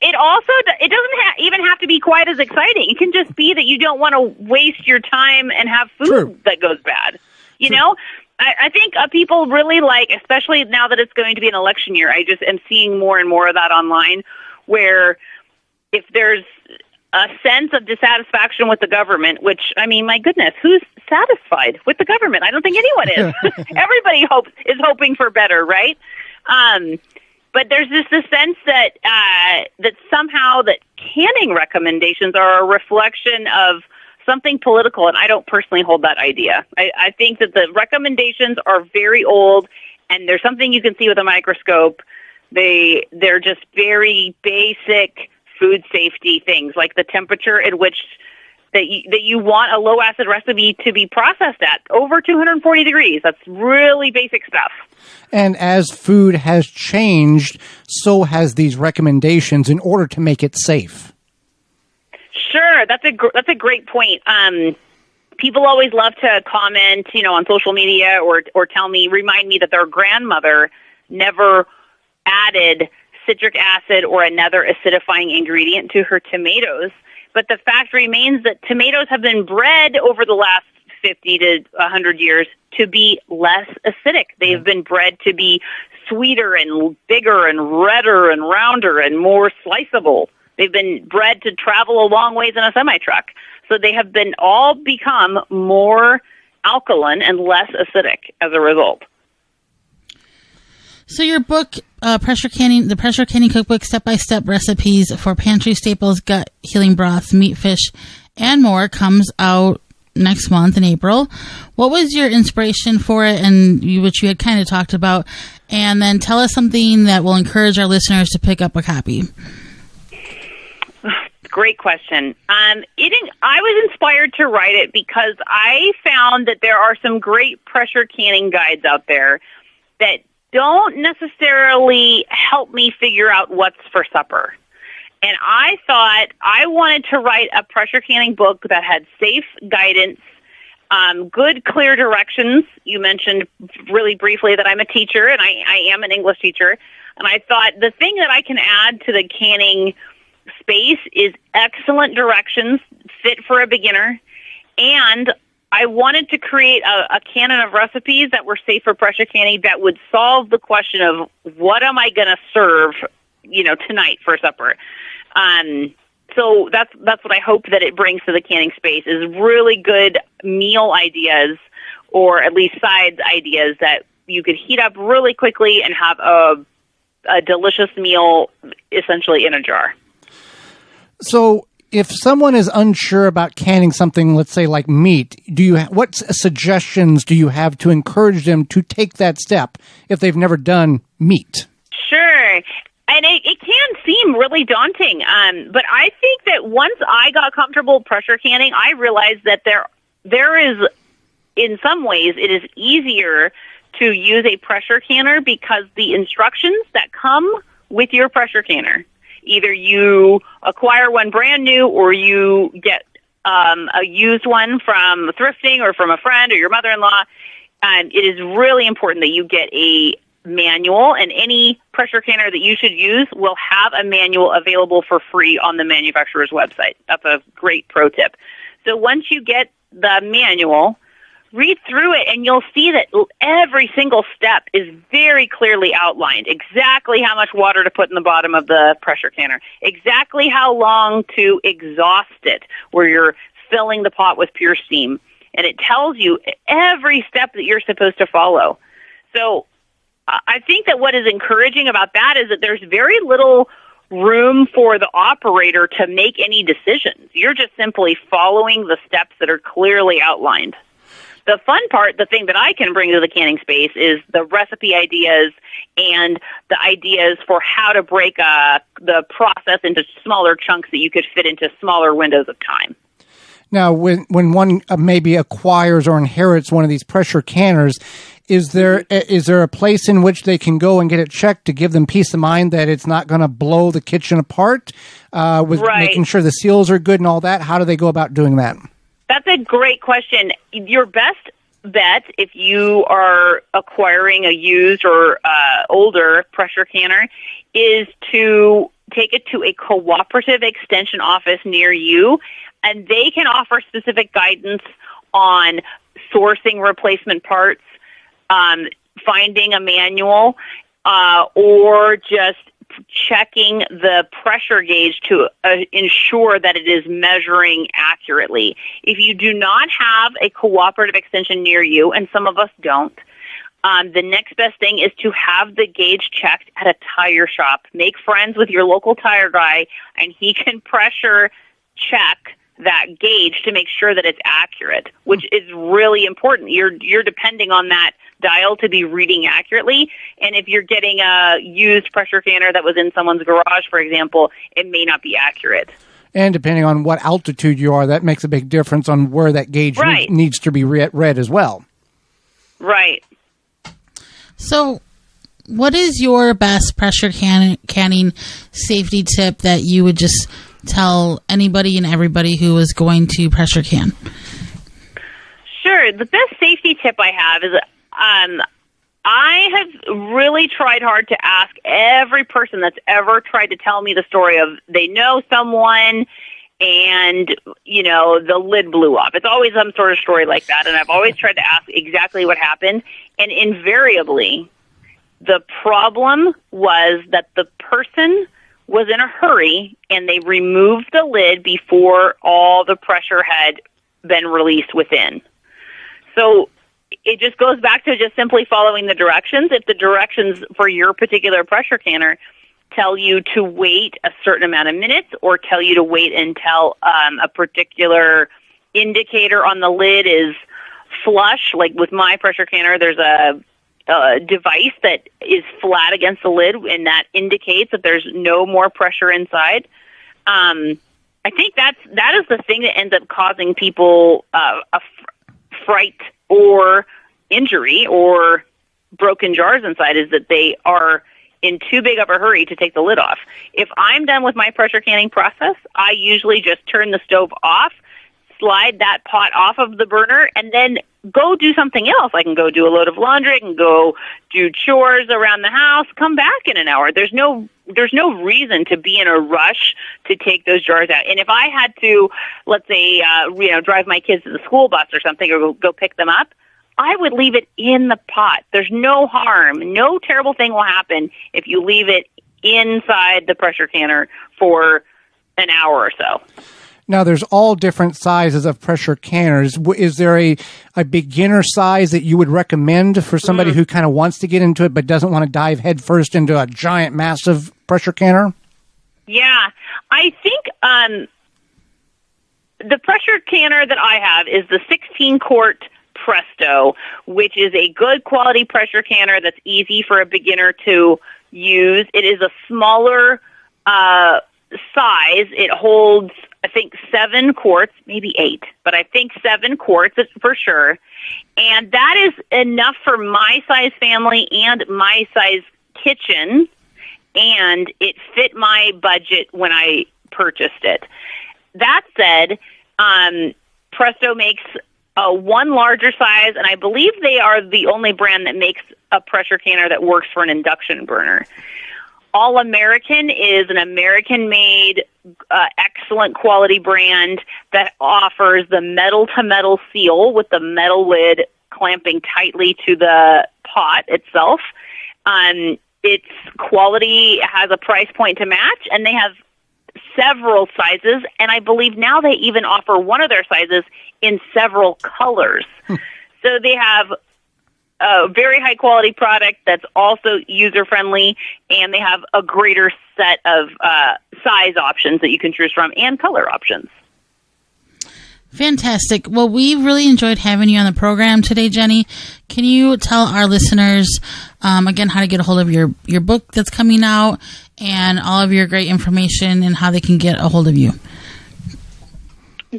it doesn't even have to be quite as exciting. It can just be that you don't want to waste your time and have food that goes bad. You know? I think people really like, especially now that it's going to be an election year, I just am seeing more and more of that online, where if there's a sense of dissatisfaction with the government, which, I mean, my goodness, who's satisfied with the government? I don't think anyone is. Everybody is hoping for better, right? But there's just this sense that that somehow that canning recommendations are a reflection of something political, and I don't personally hold that idea. I think that the recommendations are very old, and there's something you can see with a microscope. They're just very basic food safety things, like the temperature at which that you want a low acid recipe to be processed at, over 240 degrees. That's really basic stuff. And as food has changed, so has these recommendations in order to make it safe. Sure, that's a great point. People always love to comment, on social media or remind me that their grandmother never added citric acid or another acidifying ingredient to her tomatoes. But the fact remains that tomatoes have been bred over the last 50 to 100 years to be less acidic. They've been bred to be sweeter and bigger and redder and rounder and more sliceable. They've been bred to travel a long ways in a semi-truck. So they have been all become more alkaline and less acidic as a result. So your book, the Pressure Canning Cookbook, Step-by-Step Recipes for Pantry Staples, Gut Healing Broths, Meat, Fish, and More, comes out next month in April. What was your inspiration for it, and which you had kind of talked about? And then tell us something that will encourage our listeners to pick up a copy. Great question. I was inspired to write it because I found that there are some great pressure canning guides out there that don't necessarily help me figure out what's for supper. And I thought I wanted to write a pressure canning book that had safe guidance, good, clear directions. You mentioned really briefly that I'm a teacher, and I am an English teacher. And I thought the thing that I can add to the canning space is excellent directions, fit for a beginner, and I wanted to create a canon of recipes that were safe for pressure canning that would solve the question of what am I going to serve, tonight for supper. So that's what I hope that it brings to the canning space, is really good meal ideas, or at least sides ideas that you could heat up really quickly and have a delicious meal essentially in a jar. So if someone is unsure about canning something, let's say like meat, what suggestions do you have to encourage them to take that step if they've never done meat? Sure. And it can seem really daunting. But I think that once I got comfortable pressure canning, I realized that there is, in some ways, it is easier to use a pressure canner because the instructions that come with your pressure canner, either you acquire one brand new or you get a used one from thrifting or from a friend or your mother-in-law, it is really important that you get a manual, and any pressure canner that you should use will have a manual available for free on the manufacturer's website. That's a great pro tip. So once you get the manual, read through it, and you'll see that every single step is very clearly outlined. Exactly how much water to put in the bottom of the pressure canner. Exactly how long to exhaust it, where you're filling the pot with pure steam. And it tells you every step that you're supposed to follow. So I think that what is encouraging about that is that there's very little room for the operator to make any decisions. You're just simply following the steps that are clearly outlined. The fun part, the thing that I can bring to the canning space, is the recipe ideas and the ideas for how to break the process into smaller chunks that you could fit into smaller windows of time. Now, when one maybe acquires or inherits one of these pressure canners, is there a place in which they can go and get it checked to give them peace of mind that it's not going to blow the kitchen apart, with making sure the seals are good and all that? How do they go about doing that? That's a great question. Your best bet, if you are acquiring a used or older pressure canner, is to take it to a cooperative extension office near you, and they can offer specific guidance on sourcing replacement parts, finding a manual, or just checking the pressure gauge to ensure that it is measuring accurately. If you do not have a cooperative extension near you, and some of us don't, the next best thing is to have the gauge checked at a tire shop. Make friends with your local tire guy, and he can pressure check that gauge to make sure that it's accurate, which is really important. You're depending on that dial to be reading accurately, and if you're getting a used pressure canner that was in someone's garage, for example, it may not be accurate. And depending on what altitude you are, that makes a big difference on where that gauge needs to be read as well. Right. So, what is your best pressure canning safety tip that you would just tell anybody and everybody who is going to pressure can? Sure. The best safety tip I have is I have really tried hard to ask every person that's ever tried to tell me the story of they know someone and, the lid blew off. It's always some sort of story like that, and I've always tried to ask exactly what happened, and invariably the problem was that the person was in a hurry and they removed the lid before all the pressure had been released within. So it just goes back to just simply following the directions. If the directions for your particular pressure canner tell you to wait a certain amount of minutes or tell you to wait until a particular indicator on the lid is flush, like with my pressure canner, there's a device that is flat against the lid, and that indicates that there's no more pressure inside. I think that is the thing that ends up causing people a fright or injury or broken jars inside, is that they are in too big of a hurry to take the lid off. If I'm done with my pressure canning process, I usually just turn the stove off, slide that pot off of the burner, and then go do something else. I can go do a load of laundry, I can go do chores around the house, come back in an hour. There's no reason to be in a rush to take those jars out. And if I had to, let's say, drive my kids to the school bus or something, or go pick them up, I would leave it in the pot. There's no harm. No terrible thing will happen if you leave it inside the pressure canner for an hour or so. Now, there's all different sizes of pressure canners. Is there a beginner size that you would recommend for somebody who kind of wants to get into it but doesn't want to dive headfirst into a giant, massive pressure canner? Yeah. I think the pressure canner that I have is the 16-quart Presto, which is a good quality pressure canner that's easy for a beginner to use. It is a smaller size. It holds, I think, 7 quarts, maybe 8, but I think 7 quarts for sure. And that is enough for my size family and my size kitchen, and it fit my budget when I purchased it. That said, Presto makes one larger size, and I believe they are the only brand that makes a pressure canner that works for an induction burner. All American is an American-made, excellent quality brand that offers the metal-to-metal seal with the metal lid clamping tightly to the pot itself. Its quality has a price point to match, and they have several sizes, and I believe now they even offer one of their sizes in several colors. So they have a very high quality product that's also user friendly, and they have a greater set of size options that you can choose from and color options. Fantastic. Well, we really enjoyed having you on the program today, Jenny. Can you tell our listeners, again, how to get a hold of your book that's coming out and all of your great information and how they can get a hold of you?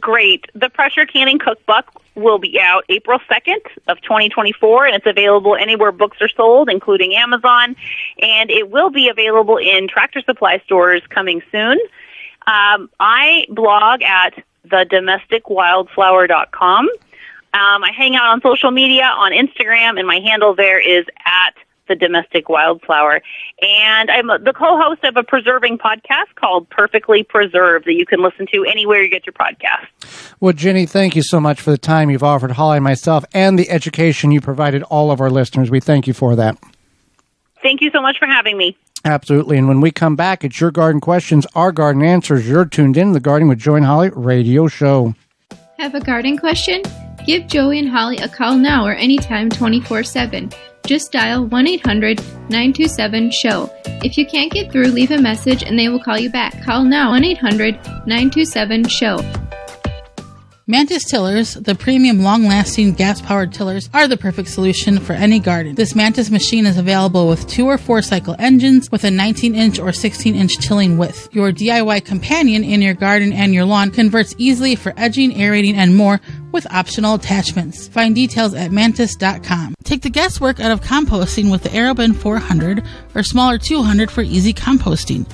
Great. The Pressure Canning Cookbook will be out April 2nd of 2024, and it's available anywhere books are sold, including Amazon, and it will be available in Tractor Supply stores coming soon. I blog at thedomesticwildflower.com. I hang out on social media, on Instagram, and my handle there is at The Domestic Wildflower. And I'm the co-host of a preserving podcast called Perfectly Preserved that you can listen to anywhere you get your podcast. Well, Jenny, thank you so much for the time you've offered Holly and myself and the education you provided all of our listeners. We thank you for that. Thank you so much for having me. Absolutely. And when we come back, it's Your Garden Questions, Our Garden Answers. You're tuned in to the Gardening with Joey and Holly radio show. Have a garden question? Give Joey and Holly a call now or anytime 24/7. Just dial 1-800-927-SHOW. If you can't get through, leave a message and they will call you back. Call now 1-800-927-SHOW. Mantis tillers, the premium long-lasting gas-powered tillers, are the perfect solution for any garden. This Mantis machine is available with 2 or 4 cycle engines with a 19-inch or 16-inch tilling width. Your DIY companion in your garden and your lawn converts easily for edging, aerating, and more with optional attachments. Find details at mantis.com. Take the guesswork out of composting with the AeroBin 400 or smaller 200 for easy composting.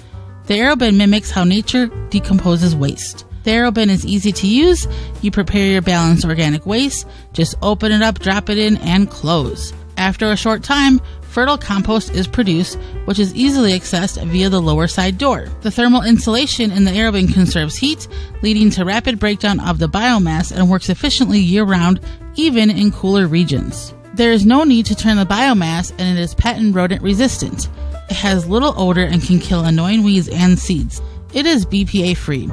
The AeroBin mimics how nature decomposes waste. The AeroBin is easy to use. You prepare your balanced organic waste, just open it up, drop it in, and close. After a short time, fertile compost is produced, which is easily accessed via the lower side door. The thermal insulation in the AeroBin conserves heat, leading to rapid breakdown of the biomass and works efficiently year-round, even in cooler regions. There is no need to turn the biomass, and it is pet and rodent resistant. It has little odor and can kill annoying weeds and seeds. It is BPA-free.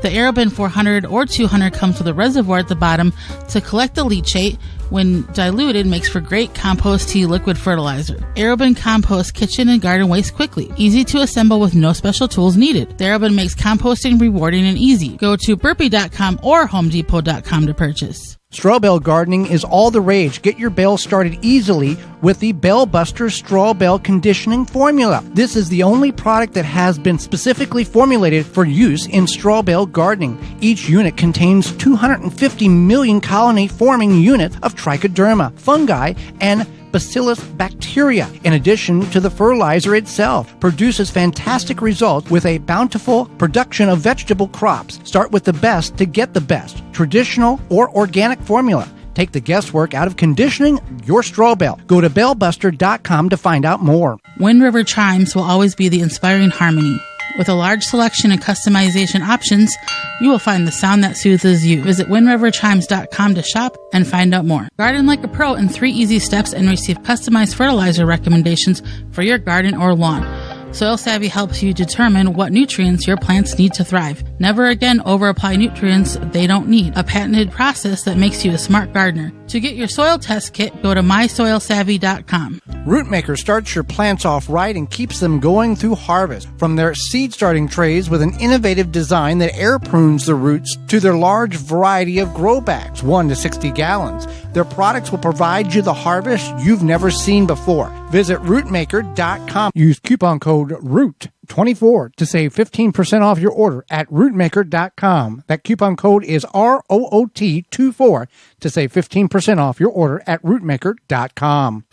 The AeroBin 400 or 200 comes with a reservoir at the bottom to collect the leachate. When diluted, makes for great compost tea liquid fertilizer. AeroBin composts kitchen and garden waste quickly. Easy to assemble with no special tools needed. The AeroBin makes composting rewarding and easy. Go to burpee.com or homedepot.com to purchase. Straw bale gardening is all the rage. Get your bale started easily with the Bale Buster Straw Bale Conditioning Formula. This is the only product that has been specifically formulated for use in straw bale gardening. Each unit contains 250 million colony-forming units of trichoderma, fungi, and Bacillus bacteria, in addition to the fertilizer itself, produces fantastic results with a bountiful production of vegetable crops. Start with the best to get the best, traditional or organic formula. Take the guesswork out of conditioning your straw bale. Go to balebuster.com to find out more. Wind River chimes will always be the inspiring harmony. With a large selection and customization options, you will find the sound that soothes you. Visit windriverchimes.com to shop and find out more. Garden like a pro in 3 easy steps and receive customized fertilizer recommendations for your garden or lawn. Soil Savvy helps you determine what nutrients your plants need to thrive. Never again over-apply nutrients they don't need. A patented process that makes you a smart gardener. To get your soil test kit, go to mysoilsavvy.com. Rootmaker starts your plants off right and keeps them going through harvest. From their seed starting trays with an innovative design that air prunes the roots to their large variety of grow bags, 1 to 60 gallons. Their products will provide you the harvest you've never seen before. Visit rootmaker.com. Use coupon code ROOT24 to save 15% off your order at rootmaker.com. That coupon code is ROOT24 to save 15% off your order at rootmaker.com.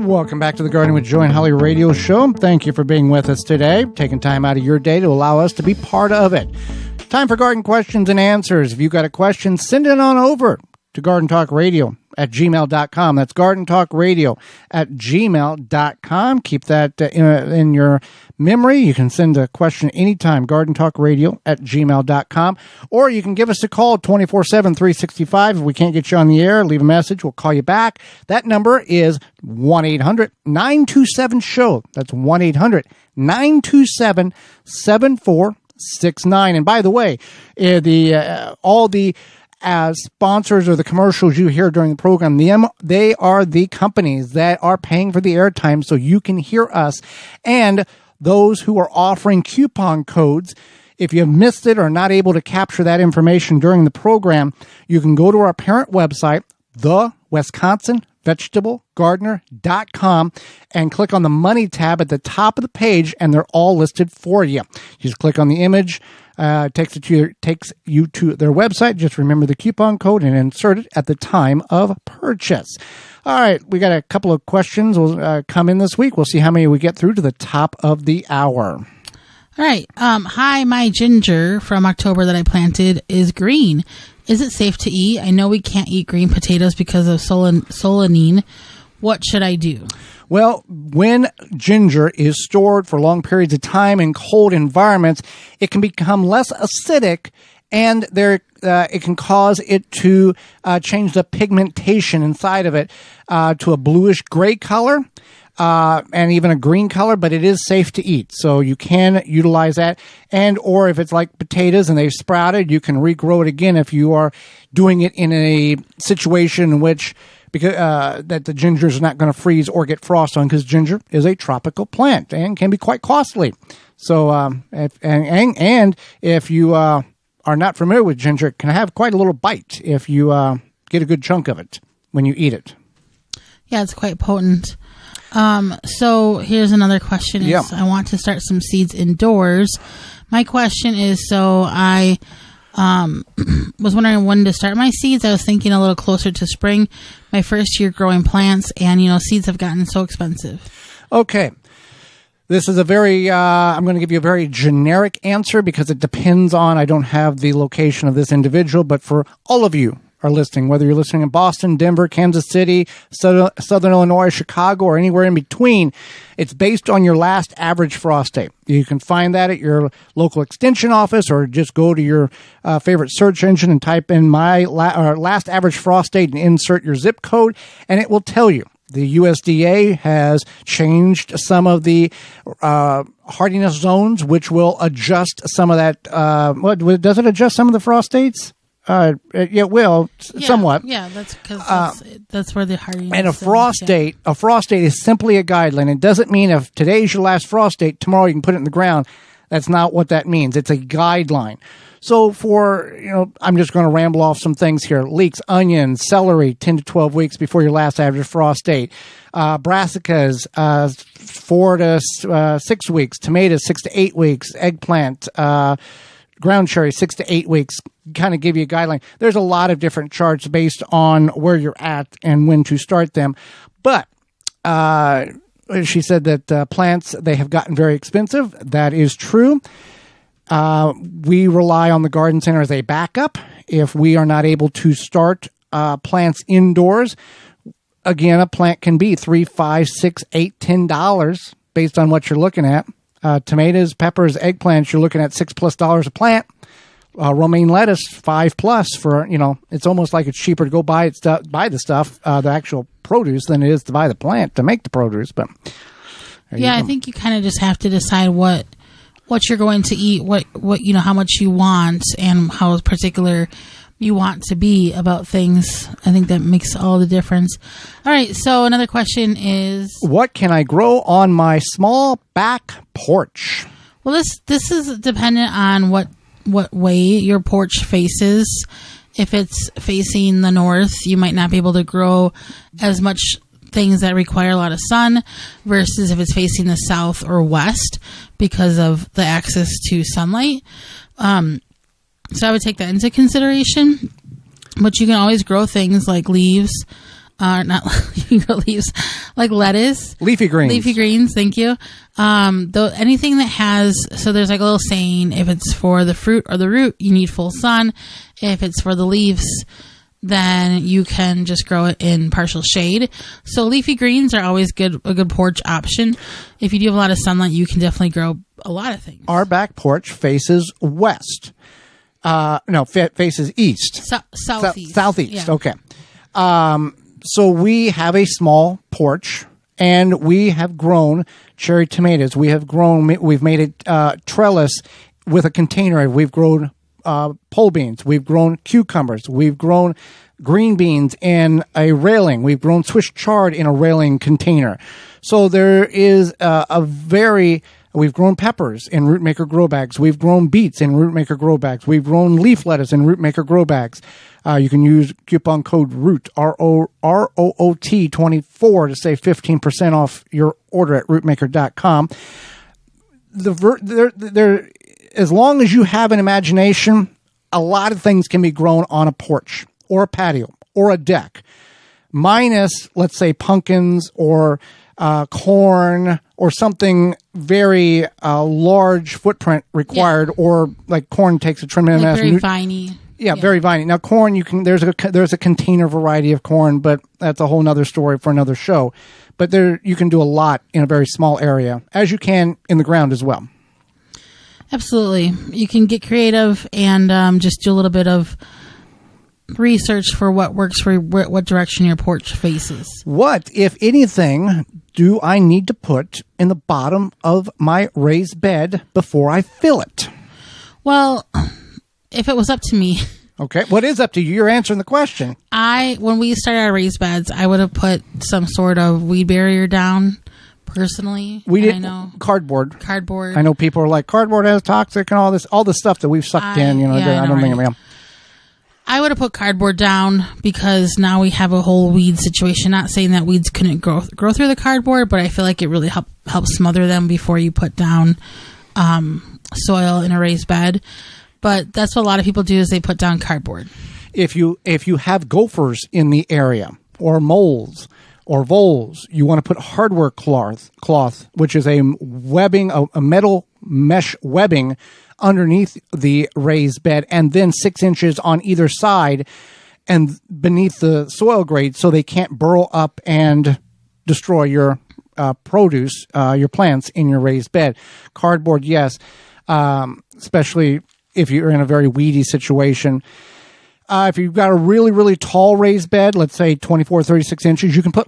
Welcome back to the Gardening with Joey and Holly radio show. Thank you for being with us today, taking time out of your day to allow us to be part of it. Time for garden questions and answers. If you've got a question, send it on over to gardentalkradio@gmail.com. That's gardentalkradio@gmail.com. Keep that in your memory. You can send a question anytime, gardentalkradio@gmail.com. Or you can give us a call 24/7, 365. If we can't get you on the air, leave a message. We'll call you back. That number is 1-800-927-SHOW. That's 1-800-927-7469. And by the way, all the sponsors or the commercials you hear during the program, they are the companies that are paying for the airtime so you can hear us, and those who are offering coupon codes. If you have missed it or not able to capture that information during the program, you can go to our parent website, thewisconsinvegetablegardener.com, and click on the Money tab at the top of the page, and they're all listed for you. You just click on the image Takes you to their website. Just remember the coupon code and insert it at the time of purchase. All right, we got a couple of questions will come in this week. We'll see how many we get through to the top of the hour. All right. Hi, my ginger from October that I planted is green. Is it safe to eat? I know we can't eat green potatoes because of solanine. What should I do? Well, when ginger is stored for long periods of time in cold environments, it can become less acidic, and it can cause it to change the pigmentation inside of it to a bluish gray color. And even a green color, but it is safe to eat. So you can utilize that. Or if it's like potatoes and they've sprouted, you can regrow it again if you are doing it in a situation in which that the ginger is not going to freeze or get frost on, because ginger is a tropical plant and can be quite costly. So, if you are not familiar with ginger, it can have quite a little bite if you get a good chunk of it when you eat it. Yeah, it's quite potent. So here's another question. I want to start some seeds indoors. My question is, so I was wondering when to start my seeds. I was thinking a little closer to spring, my first year growing plants, and, seeds have gotten so expensive. Okay. This is I'm going to give you a very generic answer because it depends on, I don't have the location of this individual, but for all of you are listening, whether you're listening in Boston, Denver, Kansas City, Southern Illinois, Chicago, or anywhere in between, it's based on your last average frost date. You can find that at your local extension office, or just go to your favorite search engine and type in my last average frost date and insert your zip code, and it will tell you. The USDA has changed some of the hardiness zones, which will adjust some of that. Does it adjust some of the frost dates? It will somewhat. Yeah, that's because that's where the hardiness. And a frost date is simply a guideline. It doesn't mean if today's your last frost date, tomorrow you can put it in the ground. That's not what that means. It's a guideline. So I'm just going to ramble off some things here. Leeks, onions, celery, 10 to 12 weeks before your last average frost date. Brassicas, 4 to 6 weeks. Tomatoes, 6 to 8 weeks. Eggplant, ground cherry, 6 to 8 weeks. Kind of give you a guideline. There's a lot of different charts based on where you're at and when to start them. But she said that plants, they have gotten very expensive. That is true. We rely on the garden center as a backup if we are not able to start plants indoors. Again, a plant can be $3, $5, $6, $8, $10 based on what you're looking at. Tomatoes, peppers, eggplants, you're looking at $6+ a plant. Romaine lettuce, $5+ for, it's almost like it's cheaper to go buy the stuff, the actual produce, than it is to buy the plant to make the produce. But I think you kind of just have to decide what you're going to eat, what how much you want, and how particular you want to be about things. I think that makes all the difference. All right, so another question is, what can I grow on my small back porch? Well, this is dependent on what way your porch faces. If it's facing the north, you might not be able to grow as much things that require a lot of sun, versus if it's facing the south or west because of the access to sunlight. So I would take that into consideration. But you can always grow things like leaves. You can grow leaves like lettuce. Leafy greens, thank you. Anything that has, so there's like a little saying, if it's for the fruit or the root, you need full sun. If it's for the leaves, then you can just grow it in partial shade. So leafy greens are always a good porch option. If you do have a lot of sunlight, you can definitely grow a lot of things. Our back porch faces west. Faces east. Southeast. Southeast, yeah. Okay. So we have a small porch, and we have grown cherry tomatoes. We've made a trellis with a container. We've grown pole beans. We've grown cucumbers. We've grown green beans in a railing. We've grown Swiss chard in a railing container. So there is we've grown peppers in root maker grow bags. We've grown beets in root maker grow bags. We've grown leaf lettuce in root maker grow bags. You can use coupon code ROOT, ROOT 24 to save 15% off your order at rootmaker.com. as long as you have an imagination, a lot of things can be grown on a porch or a patio or a deck, minus, let's say, pumpkins or corn or something very large footprint required, or like corn takes a tremendous amount very of viney. Yeah, very viney. Now, corn, you can there's a container variety of corn, but that's a whole nother story for another show. But there, you can do a lot in a very small area, as you can in the ground as well. Absolutely. You can get creative and just do a little bit of research for what works for what direction your porch faces. What, if anything, do I need to put in the bottom of my raised bed before I fill it? Well, if it was up to me. Okay, what is up to you? You're answering the question. When we started our raised beds, I would have put some sort of weed barrier down. Personally, we did cardboard. I know people are like, cardboard has toxic and all the stuff that we've sucked in. I don't think. I would have put cardboard down because now we have a whole weed situation. Not saying that weeds couldn't grow through the cardboard, but I feel like it really helps smother them before you put down soil in a raised bed. But that's what a lot of people do is they put down cardboard. If you have gophers in the area or moles or voles, you want to put hardware cloth, which is a webbing, a metal mesh webbing underneath the raised bed, and then 6 inches on either side and beneath the soil grade so they can't burrow up and destroy your produce, your plants in your raised bed. Cardboard, yes, especially if you're in a very weedy situation. If you've got a really, really tall raised bed, let's say 24, 36 inches, you can put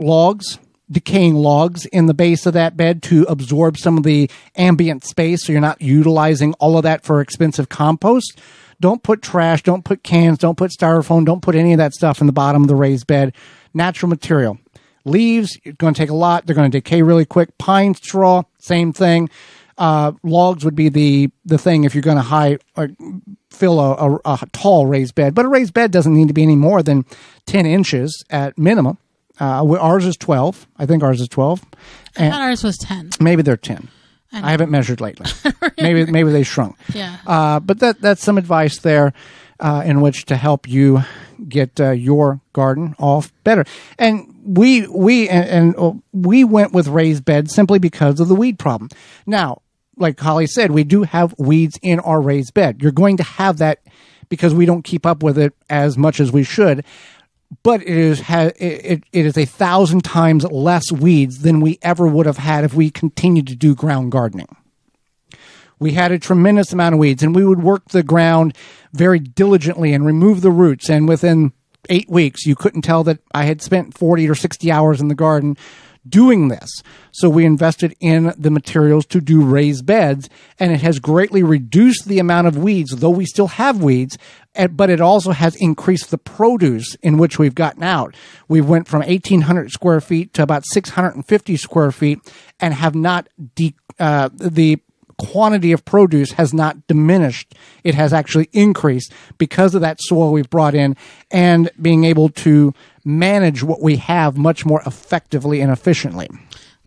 decaying logs in the base of that bed to absorb some of the ambient space so you're not utilizing all of that for expensive compost. Don't put trash, don't put cans, don't put styrofoam, don't put any of that stuff in the bottom of the raised bed. Natural material. Leaves, it's going to take a lot. They're going to decay really quick. Pine straw, same thing. Logs would be the thing if you're going to fill a tall raised bed. But a raised bed doesn't need to be any more than 10 inches at minimum. Ours is 12. I think ours is 12. I thought ours was 10. Maybe they're 10. I haven't measured lately. maybe they shrunk. Yeah. But that's some advice there in which to help you get your garden off better. And we went with raised beds simply because of the weed problem. Now, like Holly said, we do have weeds in our raised bed. You're going to have that because we don't keep up with it as much as we should. But it is 1,000 times less weeds than we ever would have had if we continued to do ground gardening. We had a tremendous amount of weeds, and we would work the ground very diligently and remove the roots. And within 8 weeks, you couldn't tell that I had spent 40 or 60 hours in the garden doing this. So we invested in the materials to do raised beds, and it has greatly reduced the amount of weeds, though we still have weeds, but it also has increased the produce in which we've gotten out. We went from 1,800 square feet to about 650 square feet and have not, the quantity of produce has not diminished. It has actually increased because of that soil we've brought in and being able to manage what we have much more effectively and efficiently.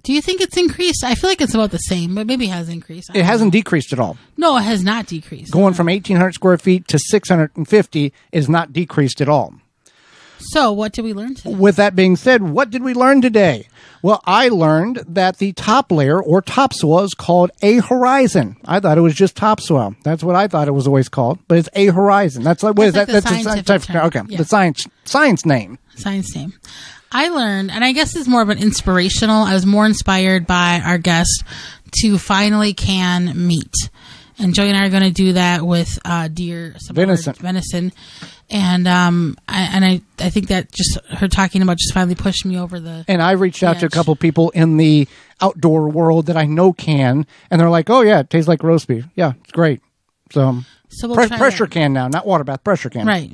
Do you think it's increased? I feel like it's about the same, but maybe it has increased. It hasn't decreased at all. No, it has not decreased. Going from 1,800 square feet to 650 is not decreased at all. So what did we learn today? With that being said, what did we learn today? Well, I learned that the top layer or topsoil is called a horizon. I thought it was just topsoil. That's what I thought it was always called, but it's a horizon. That's like, what is that? That's the scientific term. Okay, yeah. The science name. Science name. I learned, and I guess it's more of an inspirational. I was more inspired by our guest to finally can meat. And Joey and I are going to do that with deer, venison. And I think that just her talking about just finally pushed me over the. And I reached out to a couple people in the outdoor world that I know can, and they're like, "Oh yeah, it tastes like roast beef. Yeah, it's great." So we'll pressure can now, not water bath, pressure can. Right.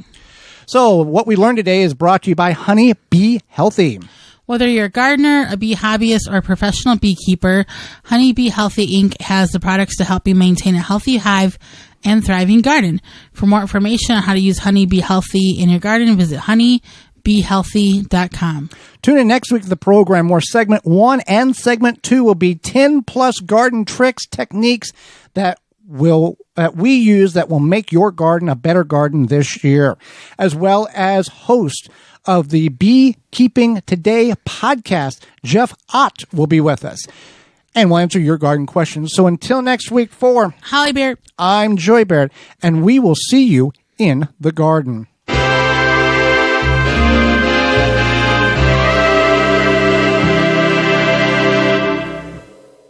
So what we learned today is brought to you by Honey Bee Healthy. Whether you're a gardener, a bee hobbyist, or a professional beekeeper, Honey Bee Healthy Inc. has the products to help you maintain a healthy hive and thriving garden. For more information on how to use Honey Bee Healthy in your garden, visit honeybeehealthy.com. Tune in next week to the program where segment 1 and segment 2 will be 10 plus garden tricks, techniques that will that we use that will make your garden a better garden this year, as well as host of the Beekeeping Today podcast, Jeff Ott, will be with us. And we'll answer your garden questions. So until next week, for Holly Bear, I'm Joy Baird, and we will see you in the garden.